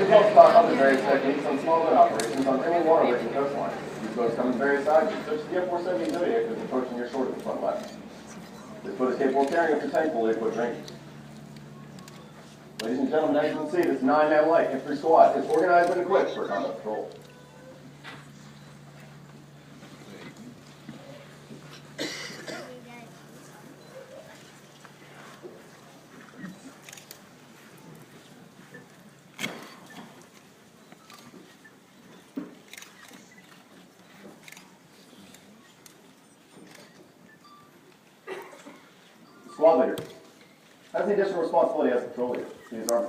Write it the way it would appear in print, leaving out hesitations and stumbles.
These folks taught other various techniques on small boat operations on inland waterways and coastlines. These boats come in various sizes, such as the F-470 Zodiac that's approaching your shore to the front left. This boat is capable of carrying up to 10 fully equipped Rangers. Ladies and gentlemen, as you can see, this 9-man light infantry squad is organized and equipped for combat patrol. Squad leader has the additional responsibility as patrol leader. He is armed